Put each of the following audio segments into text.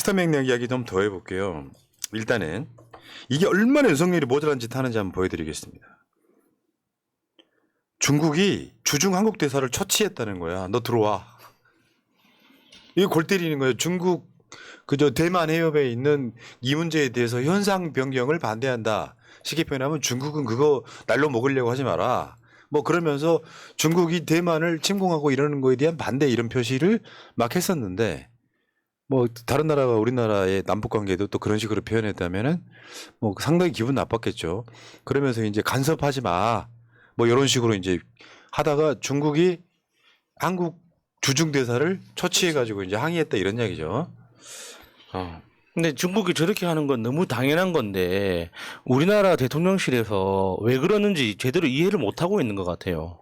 스타맥락 이야기 좀 더 해볼게요. 일단은 이게 얼마나 윤석열이 모자란 짓 하는지 한번 보여드리겠습니다. 중국이 주중 한국 대사를 처치했다는 거야. 너 들어와. 이거 골 때리는 거예요. 중국 그저 대만 해협에 있는 이 문제에 대해서 현상 변경을 반대한다. 쉽게 표현하면 중국은 그거 날로 먹으려고 하지 마라. 뭐 그러면서 중국이 대만을 침공하고 이러는 거에 대한 반대 이런 표시를 막 했었는데 뭐 다른 나라가 우리나라의 남북 관계도 또 그런 식으로 표현했다면은 뭐 상당히 기분 나빴겠죠. 그러면서 이제 간섭하지 마. 뭐 이런 식으로 이제 하다가 중국이 한국 주중 대사를 처치해 가지고 이제 항의했다 이런 이야기죠. 근데 중국이 저렇게 하는 건 너무 당연한 건데 우리나라 대통령실에서 왜 그러는지 제대로 이해를 못 하고 있는 것 같아요.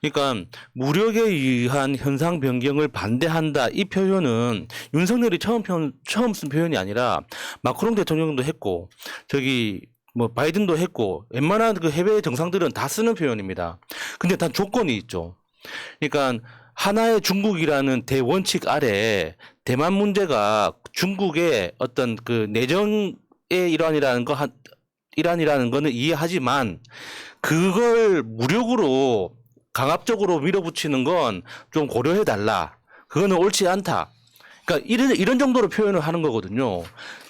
그러니까 무력에 의한 현상 변경을 반대한다 이 표현은 윤석열이 처음 쓴 표현이 아니라 마크롱 대통령도 했고 저기 뭐 바이든도 했고 웬만한 그 해외 정상들은 다 쓰는 표현입니다. 근데 단 조건이 있죠. 그러니까 하나의 중국이라는 대원칙 아래 대만 문제가 중국의 어떤 그 내정의 일환이라는 거는 이해하지만 그걸 무력으로 강압적으로 밀어붙이는 건 좀 고려해 달라. 그거는 옳지 않다. 그러니까 이런 정도로 표현을 하는 거거든요.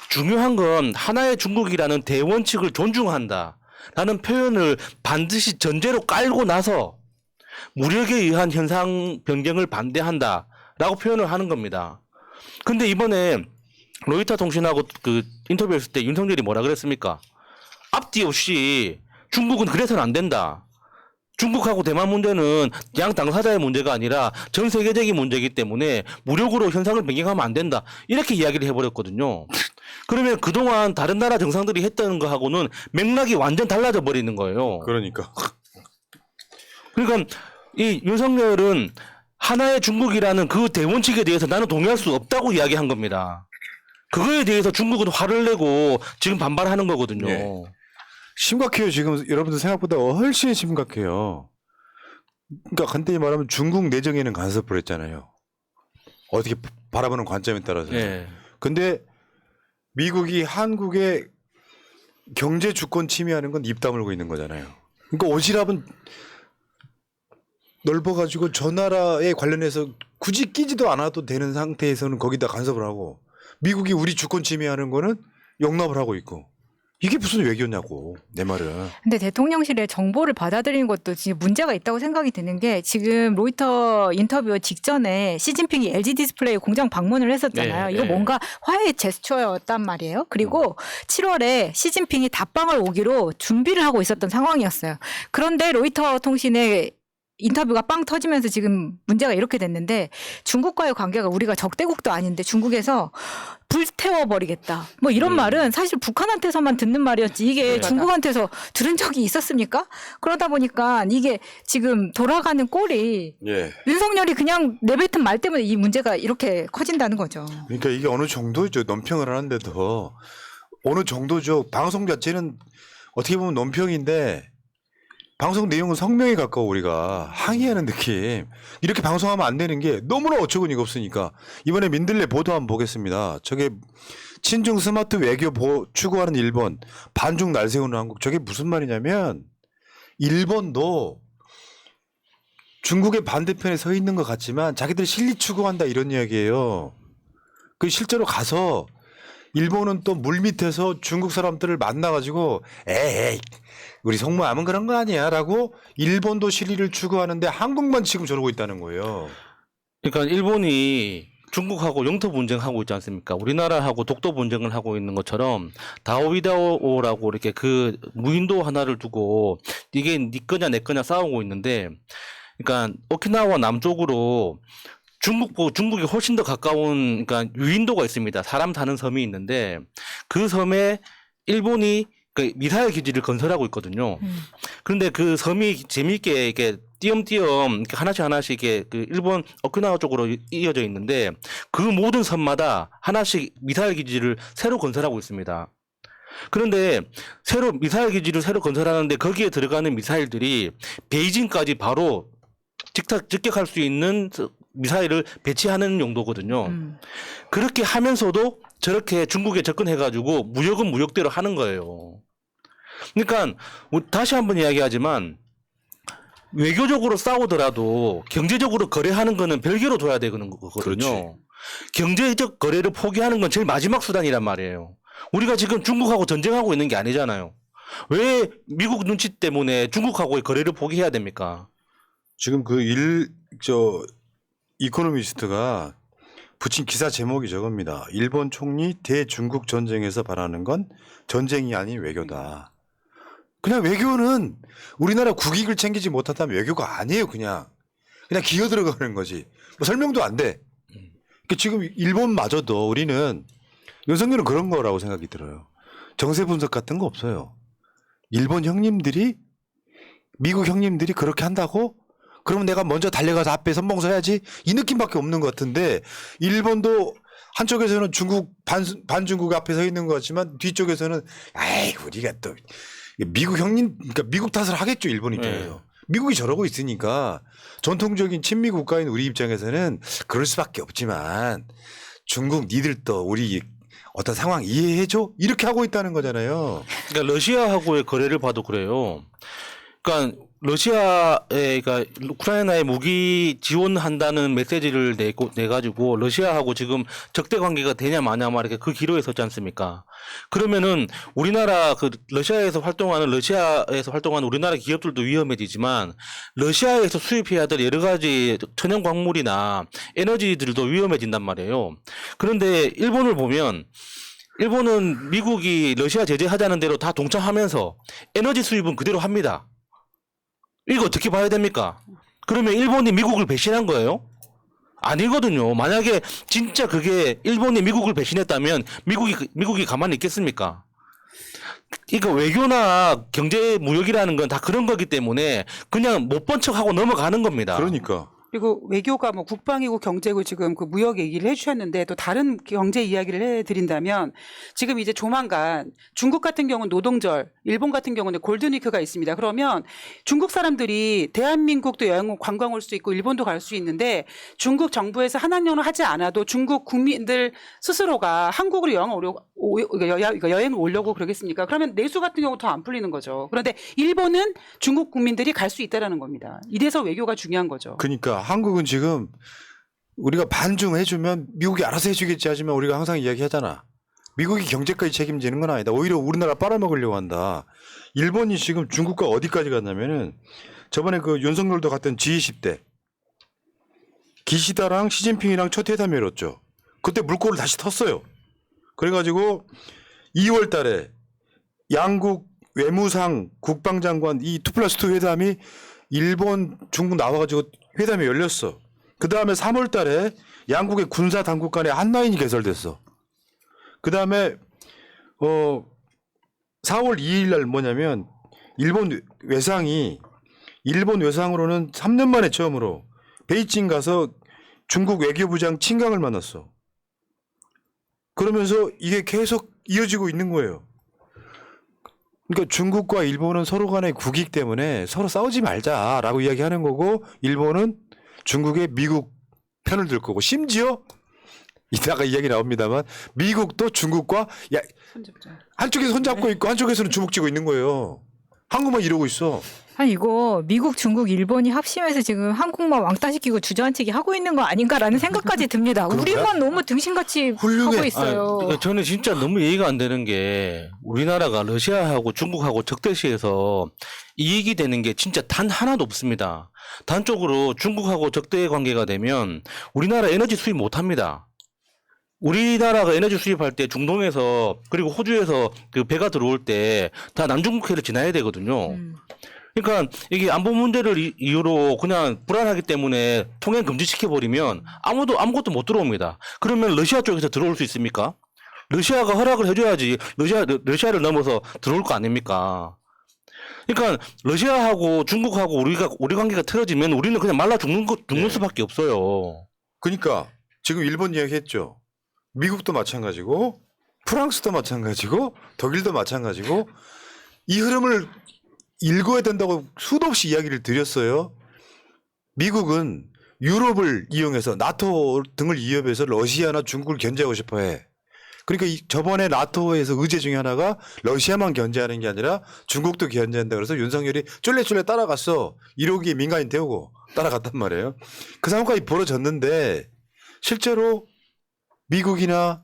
중요한 건 하나의 중국이라는 대원칙을 존중한다. 라는 표현을 반드시 전제로 깔고 나서 무력에 의한 현상 변경을 반대한다. 라고 표현을 하는 겁니다. 근데 이번에 로이터 통신하고 그 인터뷰했을 때 윤석열이 뭐라 그랬습니까? 앞뒤 없이 중국은 그래서는 안 된다. 중국하고 대만 문제는 양 당사자의 문제가 아니라 전 세계적인 문제이기 때문에 무력으로 현상을 변경하면 안 된다. 이렇게 이야기를 해버렸거든요. 그러면 그동안 다른 나라 정상들이 했던 거하고는 맥락이 완전 달라져 버리는 거예요. 그러니까 이 윤석열은 하나의 중국이라는 그 대원칙에 대해서 나는 동의할 수 없다고 이야기한 겁니다. 그거에 대해서 중국은 화를 내고 지금 반발하는 거거든요. 예. 심각해요. 지금 여러분들 생각보다 훨씬 심각해요. 그러니까 간단히 말하면 중국 내정에는 간섭을 했잖아요. 어떻게 바라보는 관점에 따라서. 예. 근데 미국이 한국의 경제 주권 침해하는 건 입 다물고 있는 거잖아요. 그러니까 오지랖은 넓어가지고 저 나라에 관련해서 굳이 끼지도 않아도 되는 상태에서는 거기다 간섭을 하고 미국이 우리 주권 침해하는 거는 용납을 하고 있고 이게 무슨 외교냐고 내 말은. 근데 대통령실의 정보를 받아들이는 것도 지금 문제가 있다고 생각이 드는 게 지금 로이터 인터뷰 직전에 시진핑이 LG 디스플레이 공장 방문을 했었잖아요. 네, 이거 네. 뭔가 화해의 제스처였단 말이에요. 그리고 7월에 시진핑이 답방을 오기로 준비를 하고 있었던 상황이었어요. 그런데 로이터 통신의 인터뷰가 빵 터지면서 지금 문제가 이렇게 됐는데 중국과의 관계가 우리가 적대국도 아닌데 중국에서 불태워버리겠다. 뭐 이런 말은 사실 북한한테서만 듣는 말이었지 이게 네. 중국한테서 들은 적이 있었습니까? 그러다 보니까 이게 지금 돌아가는 꼴이 예. 윤석열이 그냥 내뱉은 말 때문에 이 문제가 이렇게 커진다는 거죠. 그러니까 이게 어느 정도죠. 논평을 하는데도 어느 정도죠. 방송 자체는 어떻게 보면 논평인데 방송 내용은 성명에 가까워 우리가 항의하는 느낌. 이렇게 방송하면 안 되는 게 너무나 어처구니가 없으니까 이번에 민들레 보도 한번 보겠습니다. 저게 친중 스마트 외교 추구하는 일본 반중 날 세우는 한국 저게 무슨 말이냐면 일본도 중국의 반대편에 서 있는 것 같지만 자기들 실리 추구한다 이런 이야기예요. 그 실제로 가서 일본은 또 물밑에서 중국 사람들을 만나가지고 에이 우리 속마음은 그런 거 아니야 라고 일본도 실리를 추구하는데 한국만 지금 저러고 있다는 거예요. 그러니까 일본이 중국하고 영토 분쟁하고 있지 않습니까? 우리나라하고 독도 분쟁을 하고 있는 것처럼 다오이다오라고 이렇게 그 무인도 하나를 두고 이게 네 거냐 내 거냐 싸우고 있는데, 그러니까 오키나와 남쪽으로 중국이 훨씬 더 가까운 그러니까 유인도가 있습니다. 사람 사는 섬이 있는데 그 섬에 일본이 그 미사일 기지를 건설하고 있거든요. 그런데 그 섬이 재미있게 이렇게 띄엄띄엄 이렇게 하나씩 이렇게 그 일본 오키나와 쪽으로 이어져 있는데 그 모든 섬마다 하나씩 미사일 기지를 새로 건설하고 있습니다. 그런데 미사일 기지를 새로 건설하는데 거기에 들어가는 미사일들이 베이징까지 바로 직격할 수 있는 미사일을 배치하는 용도거든요. 음. 그렇게 하면서도 저렇게 중국에 접근해가지고 무역은 무역대로 하는 거예요. 그러니까 다시 한번 이야기하지만 외교적으로 싸우더라도 경제적으로 거래하는 거는 별개로 둬야 되는 거거든요. 그렇지. 경제적 거래를 포기하는 건 제일 마지막 수단이란 말이에요. 우리가 지금 중국하고 전쟁하고 있는 게 아니잖아요. 왜 미국 눈치 때문에 중국하고의 거래를 포기해야 됩니까? 지금 이코노미스트가 붙인 기사 제목이 저겁니다. 일본 총리 대중국 전쟁에서 바라는 건 전쟁이 아닌 외교다. 그냥 외교는 우리나라 국익을 챙기지 못한다면 외교가 아니에요. 그냥 기어 들어가는 거지. 뭐 설명도 안 돼. 그러니까 지금 일본마저도 우리는 윤석열은 그런 거라고 생각이 들어요. 정세 분석 같은 거 없어요. 일본 형님들이 미국 형님들이 그렇게 한다고? 그러면 내가 먼저 달려가서 앞에 선봉 서야지? 이 느낌밖에 없는 것 같은데 일본도 한쪽에서는 중국 반중국 앞에 서 있는 것 같지만 뒤쪽에서는 아이 우리가 또 미국 형님 그러니까 미국 탓을 하겠죠 일본 입장에서. 네. 미국이 저러고 있으니까 전통적인 친미 국가인 우리 입장에서는 그럴 수밖에 없지만 중국 니들도 우리 어떤 상황 이해해줘? 이렇게 하고 있다는 거잖아요. 그러니까 러시아하고의 거래를 봐도 그래요. 그러니까 그러니까 우크라이나에 무기 지원한다는 메시지를 내가지고 러시아하고 지금 적대 관계가 되냐 마냐 막 이렇게 그 기로에 섰지 않습니까? 그러면은 우리나라 러시아에서 활동하는 우리나라 기업들도 위험해지지만 러시아에서 수입해야 될 여러 가지 천연 광물이나 에너지들도 위험해진단 말이에요. 그런데 일본을 보면 일본은 미국이 러시아 제재하자는 대로 다 동참하면서 에너지 수입은 그대로 합니다. 이거 어떻게 봐야 됩니까? 그러면 일본이 미국을 배신한 거예요? 아니거든요. 만약에 진짜 그게 일본이 미국을 배신했다면 미국이 가만히 있겠습니까? 그러니까 외교나 경제 무역이라는 건 다 그런 거기 때문에 그냥 못 본 척하고 넘어가는 겁니다. 그러니까. 그리고 외교가 뭐 국방이고 경제고 지금 그 무역 얘기를 해주셨는데 또 다른 경제 이야기를 해드린다면 지금 이제 조만간 중국 같은 경우는 노동절, 일본 같은 경우는 골든위크가 있습니다. 그러면 중국 사람들이 대한민국도 여행 관광 올 수 있고 일본도 갈 수 있는데 중국 정부에서 한한령을 하지 않아도 중국 국민들 스스로가 한국으로 여행을 오려고 그러겠습니까? 그러면 내수 같은 경우 더 안 풀리는 거죠. 그런데 일본은 중국 국민들이 갈 수 있다라는 겁니다. 이래서 외교가 중요한 거죠. 그러니까 한국은 지금 우리가 반중해주면 미국이 알아서 해주겠지 하지만 우리가 항상 이야기하잖아. 미국이 경제까지 책임지는 건 아니다. 오히려 우리나라 빨아먹으려고 한다. 일본이 지금 중국과 어디까지 갔냐면은 저번에 그 윤석열도 갔던 G20 때 기시다랑 시진핑이랑 첫 회담을 열었죠. 그때 물꼬를 다시 텄어요. 그래가지고 2월 달에 양국 외무상 국방장관 이 2+2 회담이 일본, 중국 나와가지고 회담이 열렸어. 그 다음에 3월 달에 양국의 군사 당국 간에 한라인이 개설됐어. 그 다음에 4월 2일 날 뭐냐면 일본 외상으로는 3년 만에 처음으로 베이징 가서 중국 외교부장 칭강을 만났어. 그러면서 이게 계속 이어지고 있는 거예요. 그러니까 중국과 일본은 서로 간의 국익 때문에 서로 싸우지 말자라고 이야기하는 거고 일본은 중국의 미국 편을 들 거고 심지어 이따가 이야기 나옵니다만 미국도 중국과 손잡자. 한쪽에서 손잡고 있고 한쪽에서는 주먹 쥐고 있는 거예요. 한국만 이러고 있어. 아니 이거 미국, 중국, 일본이 합심해서 지금 한국만 왕따시키고 주저앉히기 하고 있는 거 아닌가라는 생각까지 듭니다. 그런가요? 우리만 너무 등신같이 훌륭해. 하고 있어요. 그러니까 저는 진짜 너무 이해가 안 되는 게 우리나라가 러시아하고 중국하고 적대시에서 이익이 되는 게 진짜 단 하나도 없습니다. 단적으로 중국하고 적대 관계가 되면 우리나라 에너지 수입 못 합니다. 우리나라가 에너지 수입할 때 중동에서 그리고 호주에서 그 배가 들어올 때 다 남중국해를 지나야 되거든요. 그러니까 이게 안보 문제를 이유로 그냥 불안하기 때문에 통행 금지시켜버리면 아무것도 못 들어옵니다. 그러면 러시아 쪽에서 들어올 수 있습니까? 러시아가 허락을 해줘야지 러시아를 넘어서 들어올 거 아닙니까? 그러니까 러시아하고 중국하고 우리 관계가 틀어지면 우리는 그냥 말라 죽는 수밖에 없어요. 그러니까 지금 일본 이야기했죠. 미국도 마찬가지고 프랑스도 마찬가지고 독일도 마찬가지고 이 흐름을 읽어야 된다고 수도 없이 이야기를 드렸어요. 미국은 유럽을 이용해서 나토 등을 이용해서 러시아나 중국을 견제하고 싶어해. 그러니까 저번에 나토에서 의제 중에 하나가 러시아만 견제하는 게 아니라 중국도 견제한다 그래서 윤석열이 쫄래쫄래 따라갔어. 1호기 민간인 태우고 따라갔단 말이에요. 그 상황까지 벌어졌는데 실제로 미국이나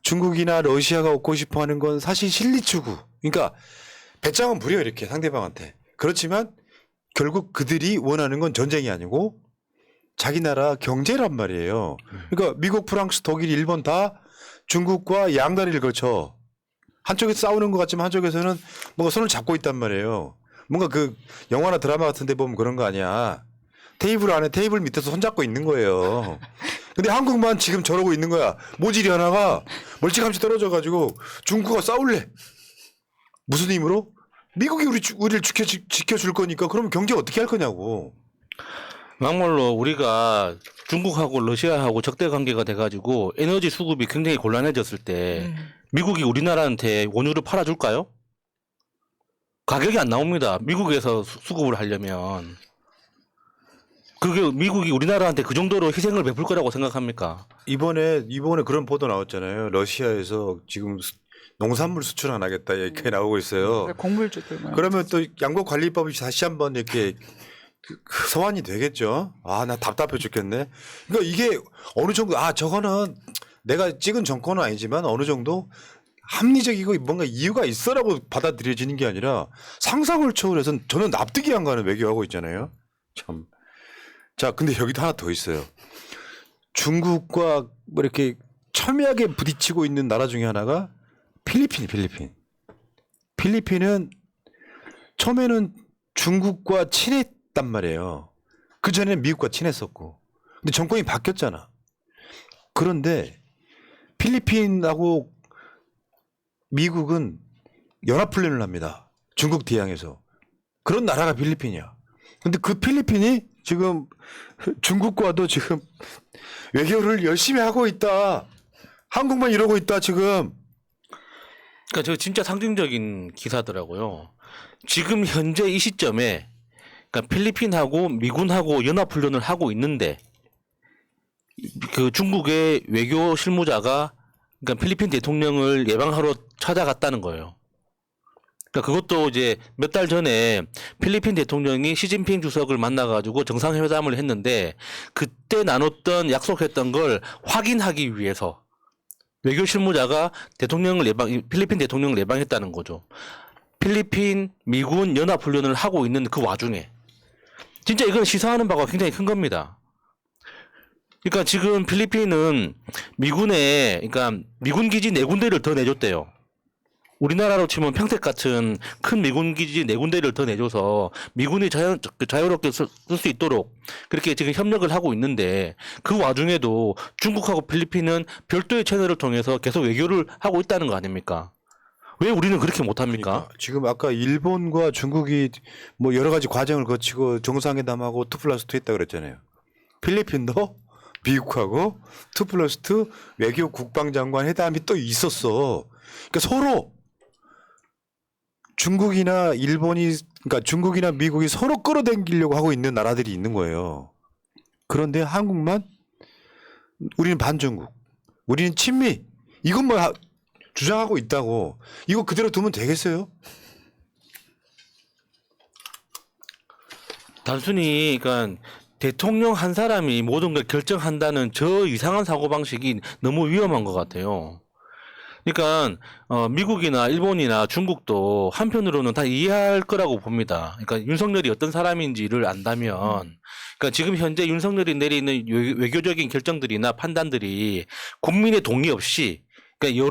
중국이나 러시아가 얻고 싶어 하는 건 사실 실리추구. 그러니까 배짱은 부려 이렇게 상대방한테. 그렇지만 결국 그들이 원하는 건 전쟁이 아니고 자기 나라 경제란 말이에요. 그러니까 미국, 프랑스, 독일, 일본 다 중국과 양다리를 걸쳐 한쪽에서 싸우는 것 같지만 한쪽에서는 뭔가 손을 잡고 있단 말이에요. 뭔가 그 영화나 드라마 같은 데 보면 그런 거 아니야. 테이블 안에 테이블 밑에서 손잡고 있는 거예요. 근데 한국만 지금 저러고 있는 거야. 모질이 하나가 멀찌감치 떨어져가지고 중국과 싸울래. 무슨 힘으로? 미국이 우리를 지켜줄 거니까 그러면 경제 어떻게 할 거냐고. 막말로 우리가 중국하고 러시아하고 적대 관계가 돼가지고 에너지 수급이 굉장히 곤란해졌을 때 미국이 우리나라한테 원유를 팔아줄까요? 가격이 안 나옵니다. 미국에서 수급을 하려면. 그게 미국이 우리나라한테 그 정도로 희생을 베풀 거라고 생각합니까? 이번에 그런 보도 나왔잖아요. 러시아에서 지금 농산물 수출 안 하겠다 이렇게 나오고 있어요. 곡물주들. 그러면 또 양곡관리법이 다시 한번 이렇게 소환이 되겠죠. 아, 나 답답해 죽겠네. 그러니까 이게 어느 정도 저거는 내가 찍은 정권은 아니지만 어느 정도 합리적이고 뭔가 이유가 있어라고 받아들여지는 게 아니라 상상을 초월해서 저는 납득이 안 가는 외교하고 있잖아요. 참. 자, 근데 여기도 하나 더 있어요. 중국과 뭐 이렇게 첨예하게 부딪히고 있는 나라 중에 하나가 필리핀은 처음에는 중국과 친했단 말이에요. 그전에는 미국과 친했었고. 근데 정권이 바뀌었잖아. 그런데 필리핀하고 미국은 연합훈련을 합니다. 중국 대항에서. 그런 나라가 필리핀이야. 근데 그 필리핀이 지금 중국과도 지금 외교를 열심히 하고 있다. 한국만 이러고 있다 지금. 그러니까 저 진짜 상징적인 기사더라고요. 지금 현재 이 시점에 그러니까 필리핀하고 미군하고 연합훈련을 하고 있는데 그 중국의 외교 실무자가 그러니까 필리핀 대통령을 예방하러 찾아갔다는 거예요. 그러니까 그것도 이제 몇 달 전에 필리핀 대통령이 시진핑 주석을 만나가지고 정상회담을 했는데 그때 나눴던 약속했던 걸 확인하기 위해서 외교 실무자가 필리핀 대통령을 예방했다는 거죠. 필리핀, 미군 연합훈련을 하고 있는 그 와중에 진짜 이건 시사하는 바가 굉장히 큰 겁니다. 그러니까 지금 필리핀은 그러니까 미군 기지 4군데를 더 내줬대요. 우리나라로 치면 평택 같은 큰 미군 기지 4군데를 더 내줘서 미군이 자유롭게 쓸 수 있도록 그렇게 지금 협력을 하고 있는데 그 와중에도 중국하고 필리핀은 별도의 채널을 통해서 계속 외교를 하고 있다는 거 아닙니까? 왜 우리는 그렇게 못합니까? 그러니까 지금 아까 일본과 중국이 뭐 여러 가지 과정을 거치고 정상회담하고 2+2 했다 그랬잖아요. 필리핀도 미국하고 2+2 외교 국방장관 회담이 또 있었어. 그러니까 서로 중국이나 미국이 서로 끌어당기려고 하고 있는 나라들이 있는 거예요. 그런데 한국만 우리는 반중국, 우리는 친미 이것만 주장하고 있다고. 이거 그대로 두면 되겠어요? 단순히 그러니까 대통령 한 사람이 모든 걸 결정한다는 저 이상한 사고방식이 너무 위험한 것 같아요. 그러니까 미국이나 일본이나 중국도 한편으로는 다 이해할 거라고 봅니다. 그러니까 윤석열이 어떤 사람인지를 안다면 그러니까 지금 현재 윤석열이 내리는 외교적인 결정들이나 판단들이 국민의 동의 없이 그러니까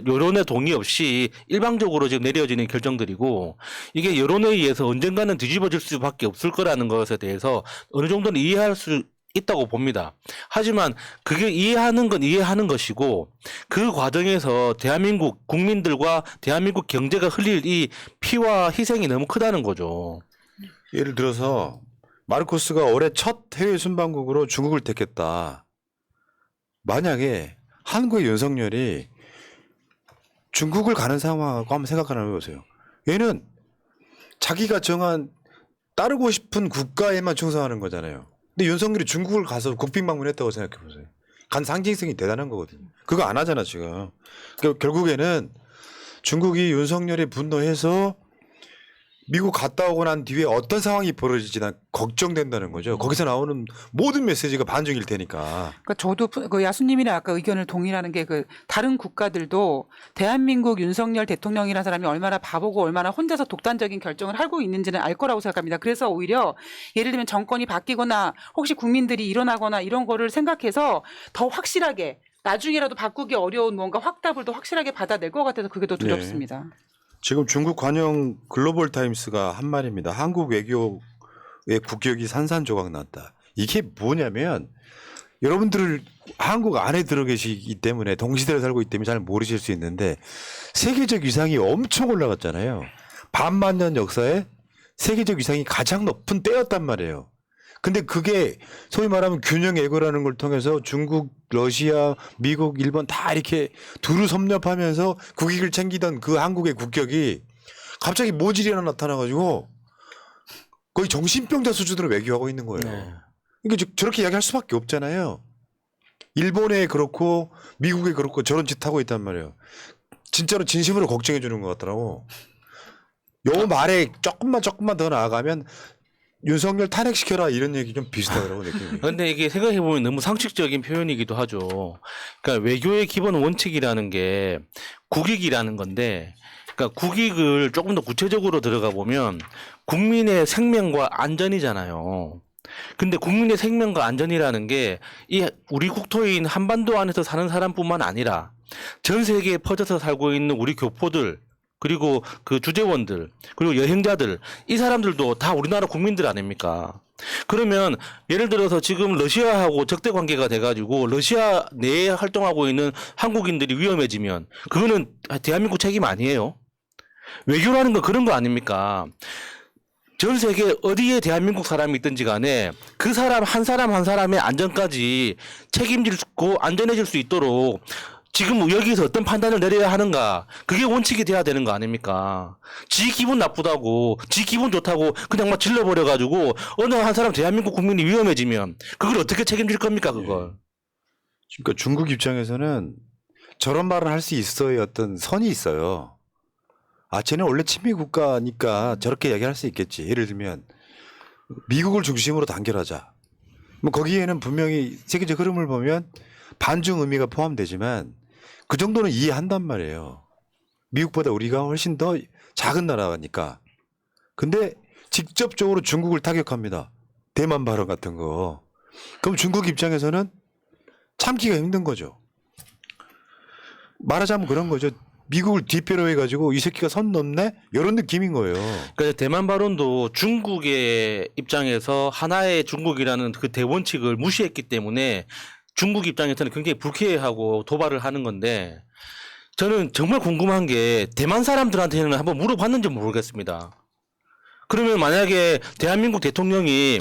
여론의 동의 없이 일방적으로 지금 내려지는 결정들이고 이게 여론에 의해서 언젠가는 뒤집어질 수밖에 없을 거라는 것에 대해서 어느 정도는 이해할 수 있다고 봅니다. 하지만 그게 이해하는 건 이해하는 것이고 그 과정에서 대한민국 국민들과 대한민국 경제가 흘릴 이 피와 희생이 너무 크다는 거죠. 예를 들어서 마르코스가 올해 첫 해외 순방국으로 중국을 택했다. 만약에 한국의 윤석열이 중국을 가는 상황하고 한번 생각하나 해보세요. 얘는 자기가 정한 따르고 싶은 국가에만 충성하는 거잖아요. 근데 윤석열이 중국을 가서 국빈 방문했다고 생각해 보세요. 간 상징성이 대단한 거거든요. 그거 안 하잖아 지금. 그러니까 결국에는 중국이 윤석열이 분노해서 미국 갔다 오고 난 뒤에 어떤 상황이 벌어질지 난 걱정된다는 거죠. 거기서 나오는 모든 메시지가 반중일 테니까. 그러니까 저도 그 야수님이랑 아까 의견을 동일하는 게 그 다른 국가들도 대한민국 윤석열 대통령이라는 사람이 얼마나 바보고 얼마나 혼자서 독단적인 결정을 하고 있는지는 알 거라고 생각합니다. 그래서 오히려 예를 들면 정권이 바뀌거나 혹시 국민들이 일어나거나 이런 거를 생각해서 더 확실하게 나중에라도 바꾸기 어려운 뭔가 확답을 더 확실하게 받아낼 것 같아서 그게 더 두렵습니다. 지금 중국 관영 글로벌 타임스가 한 말입니다. 한국 외교의 국격이 산산조각 났다. 이게 뭐냐면 여러분들 한국 안에 들어 계시기 때문에 동시대를 살고 있기 때문에 잘 모르실 수 있는데 세계적 위상이 엄청 올라갔잖아요. 반만 년 역사에 세계적 위상이 가장 높은 때였단 말이에요. 근데 그게 소위 말하면 균형 외교라는 걸 통해서 중국, 러시아, 미국, 일본 다 이렇게 두루 섭렵하면서 국익을 챙기던 그 한국의 국격이 갑자기 모질이 하나 나타나가지고 거의 정신병자 수준으로 외교하고 있는 거예요. 네. 그러니까 저렇게 이야기할 수밖에 없잖아요. 일본에 그렇고 미국에 그렇고 저런 짓 하고 있단 말이에요. 진짜로 진심으로 걱정해 주는 것 같더라고. 요 말에 조금만 더 나아가면 윤석열 탄핵시켜라 이런 얘기 좀 비슷하더라고 느낌이. 근데 이게 생각해보면 너무 상식적인 표현이기도 하죠. 그러니까 외교의 기본 원칙이라는 게 국익이라는 건데, 그러니까 국익을 조금 더 구체적으로 들어가 보면 국민의 생명과 안전이잖아요. 근데 국민의 생명과 안전이라는 게 이 우리 국토인 한반도 안에서 사는 사람뿐만 아니라 전 세계에 퍼져서 살고 있는 우리 교포들, 그리고 그 주재원들, 그리고 여행자들, 이 사람들도 다 우리나라 국민들 아닙니까? 그러면 예를 들어서 지금 러시아하고 적대 관계가 돼가지고 러시아 내에 활동하고 있는 한국인들이 위험해지면 그거는 대한민국 책임 아니에요? 외교라는 건 그런 거 아닙니까? 전 세계 어디에 대한민국 사람이 있든지 간에 그 사람 한 사람의 안전까지 책임지고 안전해질 수 있도록 지금 여기서 어떤 판단을 내려야 하는가, 그게 원칙이 돼야 되는 거 아닙니까? 지 기분 나쁘다고, 지 기분 좋다고 그냥 막 질러버려가지고 어느 한 사람 대한민국 국민이 위험해지면 그걸 어떻게 책임질 겁니까 그걸? 그러니까 중국 입장에서는 저런 말을 할 수 있어야 어떤 선이 있어요. 아, 쟤는 원래 친미 국가니까 저렇게 얘기할 수 있겠지. 예를 들면 미국을 중심으로 단결하자. 뭐 거기에는 분명히 세계적 흐름을 보면 반중 의미가 포함되지만 그 정도는 이해한단 말이에요. 미국보다 우리가 훨씬 더 작은 나라니까. 근데 직접적으로 중국을 타격합니다. 대만 발언 같은 거. 그럼 중국 입장에서는 참기가 힘든 거죠. 말하자면 그런 거죠. 미국을 뒷배로 해가지고 이 새끼가 선 넘네? 이런 느낌인 거예요. 그러니까 대만 발언도 중국의 입장에서 하나의 중국이라는 그 대원칙을 무시했기 때문에 중국 입장에서는 굉장히 불쾌해하고 도발을 하는 건데, 저는 정말 궁금한 게 대만 사람들한테는 한번 물어봤는지 모르겠습니다. 그러면 만약에 대한민국 대통령이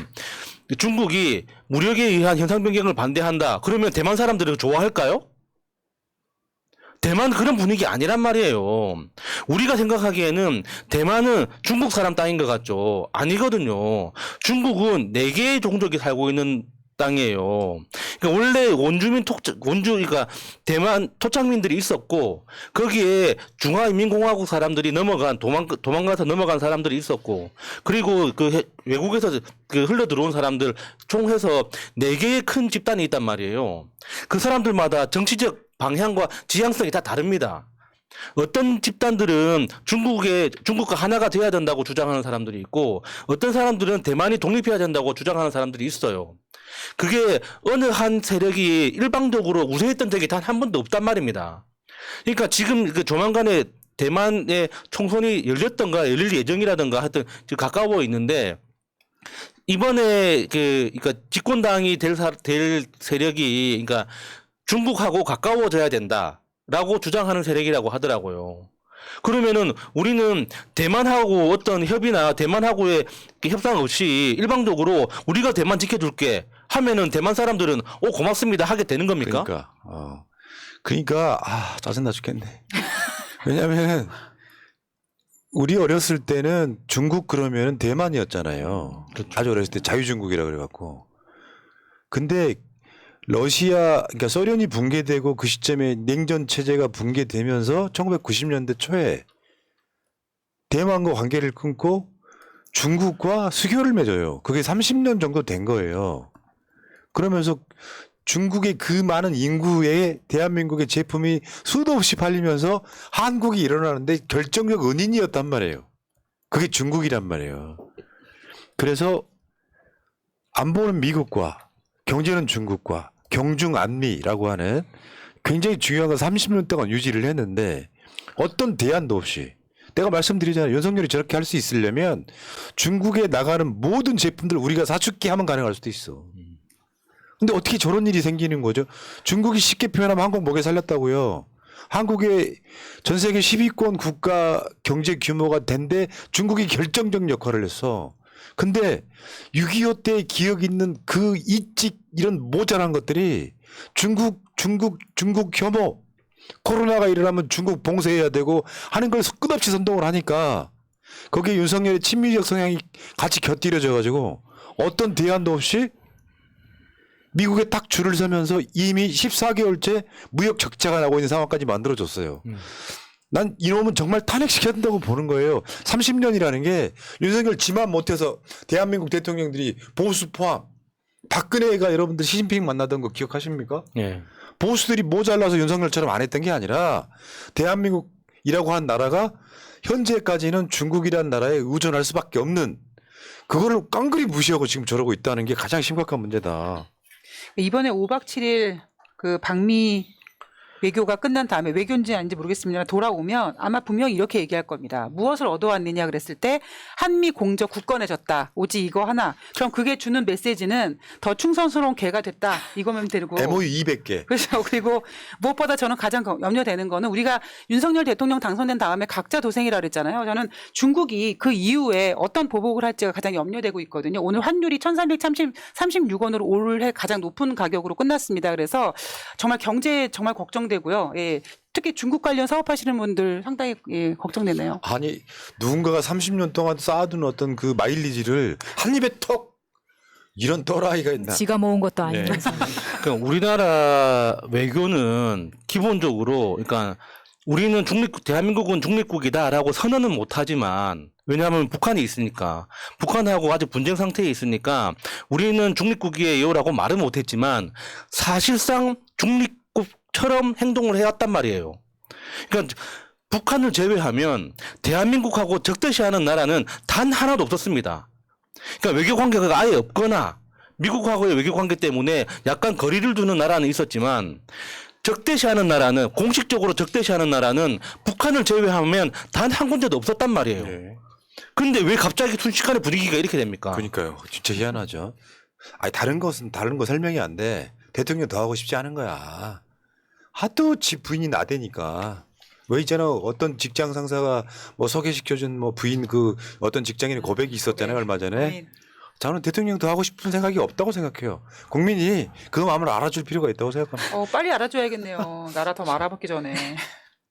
중국이 무력에 의한 현상 변경을 반대한다, 그러면 대만 사람들은 좋아할까요? 대만 그런 분위기 아니란 말이에요. 우리가 생각하기에는 대만은 중국 사람 땅인 것 같죠? 아니거든요. 중국은 4개의 종족이 살고 있는 땅이에요. 그러니까 원래 그러니까 대만 토착민들이 있었고, 거기에 중화인민공화국 사람들이 도망가서 넘어간 사람들이 있었고, 그리고 그 외국에서 그 흘러 들어온 사람들 총해서 4개의 큰 집단이 있단 말이에요. 그 사람들마다 정치적 방향과 지향성이 다 다릅니다. 어떤 집단들은 중국과 하나가 돼야 된다고 주장하는 사람들이 있고, 어떤 사람들은 대만이 독립해야 된다고 주장하는 사람들이 있어요. 그게 어느 한 세력이 일방적으로 우세했던 적이 단 한 번도 없단 말입니다. 그러니까 지금 그 조만간에 대만의 총선이 열릴 예정이라든가 하여튼 가까워 있는데, 이번에 그러니까 집권당이 될 세력이 그러니까 중국하고 가까워져야 된다라고 주장하는 세력이라고 하더라고요. 그러면은 우리는 대만하고 어떤 협의나 대만하고의 협상 없이 일방적으로 우리가 대만 지켜줄게 하면은 대만 사람들은 고맙습니다 하게 되는 겁니까? 그러니까 짜증나 죽겠네. 왜냐면 우리 어렸을 때는 중국 그러면 대만이었잖아요. 그렇죠. 아주 어렸을 때 자유중국이라 그래갖고. 근데 러시아, 그러니까 소련이 붕괴되고 그 시점에 냉전 체제가 붕괴되면서 1990년대 초에 대만과 관계를 끊고 중국과 수교를 맺어요. 그게 30년 정도 된 거예요. 그러면서 중국의 그 많은 인구에 대한민국의 제품이 수도 없이 팔리면서 한국이 일어나는데 결정적 은인이었단 말이에요. 그게 중국이란 말이에요. 그래서 안보는 미국과 경제는 중국과 경중안미라고 하는 굉장히 중요한 건 30년 동안 유지를 했는데 어떤 대안도 없이 내가 말씀드리잖아요. 윤석열이 저렇게 할 수 있으려면 중국에 나가는 모든 제품들 우리가 사출기 하면 가능할 수도 있어. 근데 어떻게 저런 일이 생기는 거죠? 중국이 쉽게 표현하면 한국 목에 살렸다고요. 한국의 전 세계 10위권 국가 경제 규모가 된데 중국이 결정적 역할을 했어. 근데 6.25 때 기억 있는 그 이찍 이런 모자란 것들이 중국 혐오, 코로나가 일어나면 중국 봉쇄해야 되고 하는 걸 끝없이 선동을 하니까 거기에 윤석열의 친미적 성향이 같이 곁들여져 가지고 어떤 대안도 없이 미국에 딱 줄을 서면서 이미 14개월째 무역 적자가 나고 있는 상황까지 만들어줬어요. 난 이놈은 정말 탄핵시켜야 된다고 보는 거예요. 30년이라는 게 윤석열 지만 못해서 대한민국 대통령들이 보수 포함 박근혜가 여러분들 시진핑 만나던 거 기억하십니까? 예. 보수들이 모자라서 윤석열처럼 안 했던 게 아니라 대한민국이라고 한 나라가 현재까지는 중국이라는 나라에 의존할 수밖에 없는 그거를 깡그리 무시하고 지금 저러고 있다는 게 가장 심각한 문제다. 이번에 5박 7일 그 방미 외교가 끝난 다음에 외교인지 아닌지 모르겠습니다. 돌아오면 아마 분명히 이렇게 얘기할 겁니다. 무엇을 얻어왔느냐 그랬을 때 한미 공적 굳건해졌다. 오직 이거 하나. 그럼 그게 주는 메시지는 더 충성스러운 개가 됐다. 이거면 되고. MOU 200개. 그렇죠. 그리고 무엇보다 저는 가장 염려되는 거는 우리가 윤석열 대통령 당선된 다음에 각자 도생이라 그랬잖아요. 저는 중국이 그 이후에 어떤 보복을 할지가 가장 염려되고 있거든요. 오늘 환율이 1,336원으로 올해 가장 높은 가격으로 끝났습니다. 그래서 정말 경제에 정말 걱정되고요. 예. 특히 중국 관련 사업하시는 분들 상당히 예, 걱정되네요. 아니 누군가가 30년 동안 쌓아둔 어떤 그 마일리지를 한 입에 턱 이런 또라이가 있나? 지가 모은 것도 아니면서. 그러니까 우리나라 외교는 기본적으로 그러니까 우리는 대한민국은 중립국이다라고 선언은 못하지만 왜냐하면 북한이 있으니까 북한하고 아직 분쟁 상태에 있으니까 우리는 중립국이에요라고 말은 못했지만 사실상 중립국처럼 행동을 해왔단 말이에요. 그러니까 북한을 제외하면 대한민국하고 적대시하는 나라는 단 하나도 없었습니다. 그러니까 외교 관계가 아예 없거나 미국하고의 외교 관계 때문에 약간 거리를 두는 나라는 있었지만 적대시하는 나라는 공식적으로 적대시하는 나라는 북한을 제외하면 단 한 군데도 없었단 말이에요. 네. 그런데 왜 갑자기 순식간에 분위기가 이렇게 됩니까? 그러니까요. 진짜 희한하죠. 아니 다른 거 설명이 안 돼. 대통령 더 하고 싶지 않은 거야. 하도 지 부인이 나대니까. 왜 있잖아 어떤 직장 상사가 뭐 소개시켜준 뭐 부인 그 어떤 직장인의 고백이 있었잖아요 얼마 전에. 저는 대통령 더 하고 싶은 생각이 없다고 생각해요. 국민이 그 마음을 알아줄 필요가 있다고 생각합니다. 빨리 알아줘야겠네요. 나라 더 말아먹기 전에.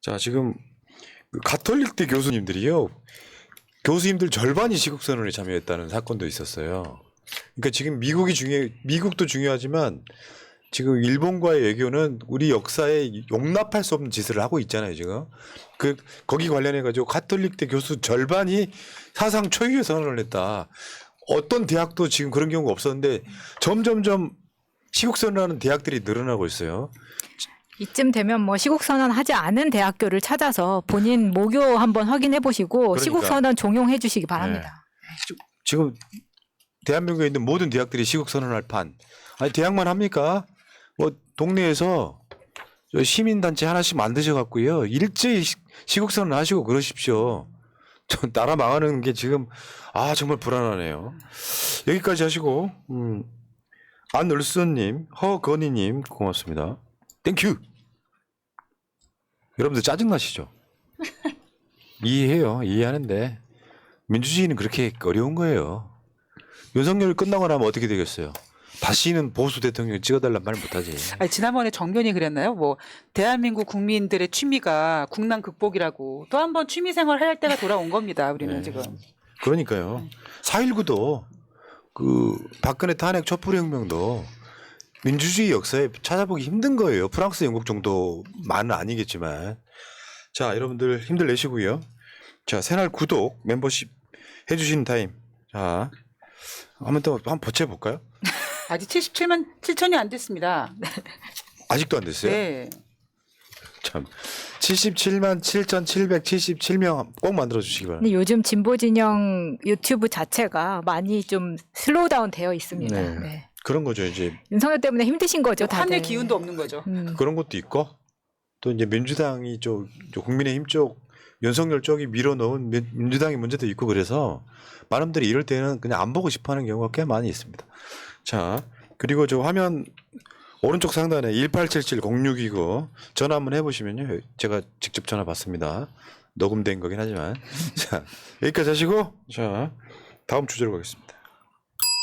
자 지금 그 가톨릭대 교수님들이요. 교수님들 절반이 시국선언에 참여했다는 사건도 있었어요. 그러니까 지금 미국도 중요하지만 지금 일본과의 외교는 우리 역사에 용납할 수 없는 짓을 하고 있잖아요, 지금. 거기 관련해 가지고 가톨릭대 교수 절반이 사상 초유의 선언을 했다. 어떤 대학도 지금 그런 경우가 없었는데 점점점 시국선언하는 대학들이 늘어나고 있어요. 이쯤 되면 뭐 시국선언 하지 않은 대학교를 찾아서 본인 모교 한번 확인해 보시고 그러니까. 시국선언 종용해 주시기 바랍니다. 지금 대한민국에 있는 모든 대학들이 시국선언할 판. 아니 대학만 합니까? 뭐 동네에서 시민단체 하나씩 만드셔 갖고요. 일제히 시국선언 하시고 그러십시오. 저 나라 망하는 게 지금 정말 불안하네요. 여기까지 하시고 안을수님, 허건희님 고맙습니다. 땡큐. 여러분들 짜증 나시죠? 이해해요. 이해하는데 민주주의는 그렇게 어려운 거예요. 윤석열 끝나고 나면 어떻게 되겠어요? 다시는 보수 대통령 찍어달란 말 못하지. 아니, 지난번에 정변이 그랬나요? 뭐 대한민국 국민들의 취미가 국난 극복이라고 또 한 번 취미 생활 할 때가 돌아온 겁니다. 우리는 네. 지금. 그러니까요. 4.19도 그 박근혜 탄핵 촛불혁명도 민주주의 역사에 찾아보기 힘든 거예요. 프랑스, 영국 정도만은 아니겠지만. 자, 여러분들 힘들 내시고요. 자, 새날 구독, 멤버십 해주시는 타임. 자, 한번 버텨볼까요? 아직 77만 7천이 안 됐습니다. 아직도 안 됐어요? 네. 참. 77만 7,777명 꼭 만들어 주시기 바랍니다. 근데 요즘 진보 진영 유튜브 자체가 많이 좀 슬로우 다운 되어 있습니다. 네. 네. 그런 거죠. 이제 윤석열 때문에 힘드신 거죠, 다들. 하늘 기운도 없는 거죠. 그런 것도 있고 또 이제 민주당이 쪽 국민의힘 쪽 윤석열 쪽이 밀어넣은 민주당의 문제도 있고 그래서 많은 분들이 이럴 때는 그냥 안 보고 싶어하는 경우가 꽤 많이 있습니다. 자, 그리고 저 화면 오른쪽 상단에 1877-0629 전화 한번 해보시면요. 제가 직접 전화 받습니다. 녹음된 거긴 하지만. 자, 여기까지 하시고 자, 다음 주제로 가겠습니다.